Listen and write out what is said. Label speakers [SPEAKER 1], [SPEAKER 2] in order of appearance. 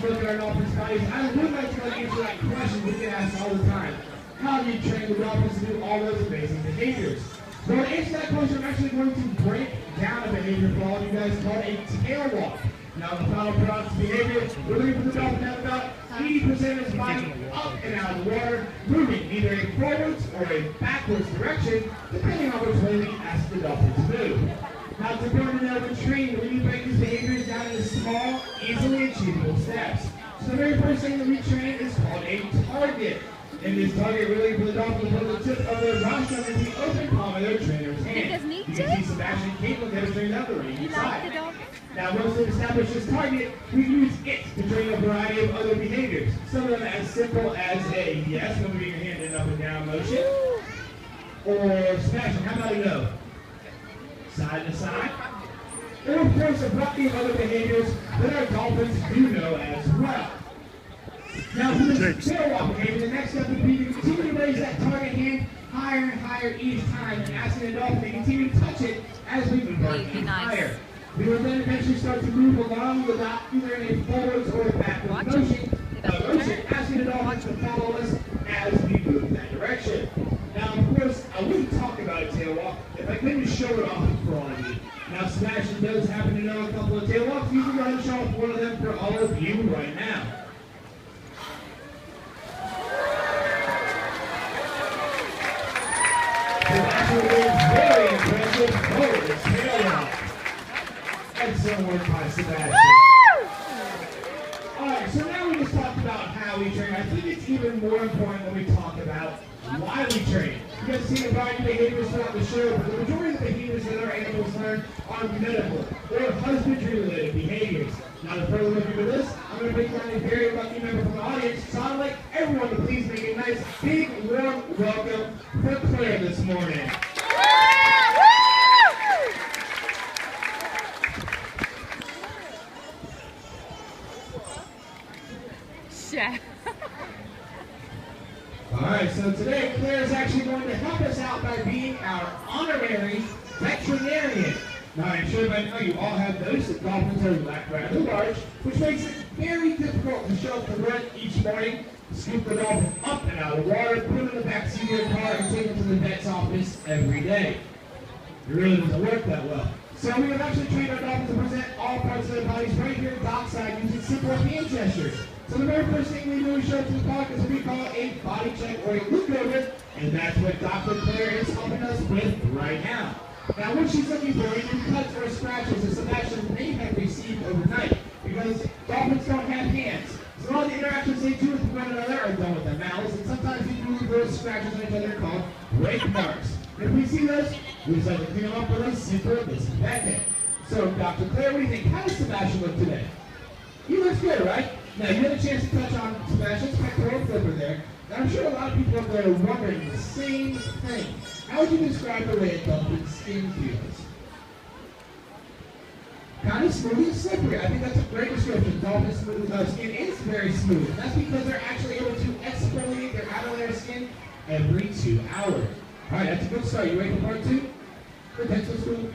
[SPEAKER 1] look at our dolphins' bodies, I would like to answer that question we get asked all the time. How do you train the dolphins to do all those amazing behaviors? So to answer that question, I'm actually going to break down a behavior for all of you guys called a tail walk. Now, the final product behavior, we're going to put the dolphin down about 80% of his body up and out of the water, moving either a forwards or a backwards direction, depending on which way we ask the dolphin to move. Now, it's important to know when training, we need to break these behaviors down into small, easily achievable steps. So the very first thing that we train is called a target. And this target really for the dolphin to put the tip of their rostrum into the open palm of their trainer's hand. You can see Sebastian and Caitlin demonstrating out the ring side. Now, once we've established this target, we use it to train a variety of other behaviors. Some of them as simple as a yes, moving your hand in up and down motion. Or Sebastian, how about a no? Side to side. And of course, a variety of other behaviors that our dolphins do know as well. Now, for this tail walk behavior, the next step would be to continue to raise that target hand higher and higher each time, and asking the dolphin to continue to touch it as we move our hand higher. We will then eventually start to move along without either in a forwards or a backwards motion, asking the dolphin to follow us as we move in that direction. Now, of course, I wouldn't talk about a tail walk if I couldn't show it off for all of you. Now, Sebastian does happen to know a couple of tail walks. You can go ahead and show off one of them for all of you right now. Sebastian is very impressive. Oh, the tail walk. Excellent work by Sebastian. Alright, so now we just talked about how we train. I think it's even more important when we talk about why we train. You guys see a variety of behaviors throughout the show, but the majority of the behaviors that our animals learn are medical or husbandry-related behaviors. Now, to further look into this, I'm going to bring down a very lucky member from the audience, so I'd like everyone to please make a nice, big, warm welcome for Claire this morning. Alright, so today Claire is actually going to help us out by being our honorary veterinarian. Now, I'm sure by now you all have noticed that dolphins are rather large, which makes it very difficult to show up to work each morning, scoop the dolphin up and out of the water, put him in the back seat of your car, and take him to the vet's office every day. It really doesn't work that well. So we have actually trained our dolphins to present all parts of their bodies right here dockside using simple hand gestures. So the very first thing we do is show up to the park is what we call a body check or a look over, and that's what Dr. Claire is helping us with right now. Now, what she's looking for any cuts or scratches that Sebastian may have received overnight, because dolphins don't have hands. So all the interactions they do with one another are done with their mouths, and sometimes we do those scratches on each other called break marks. If we see those, we just like to clean them up with a simple disinfectant. So, Dr. Claire, what do you think? How does Sebastian look today? He looks good, right? Now, you had a chance to touch on Sebastian's pectoral flipper there, and I'm sure a lot of people up there are wondering the same thing. How would you describe the way a dolphin's skin feels? Kind of smooth and slippery. I think that's a great description. Dolphin's skin is very smooth, and that's because they're actually able to exfoliate their outer layer skin every 2 hours. All right, that's a good start. You ready for part 2? For dental school?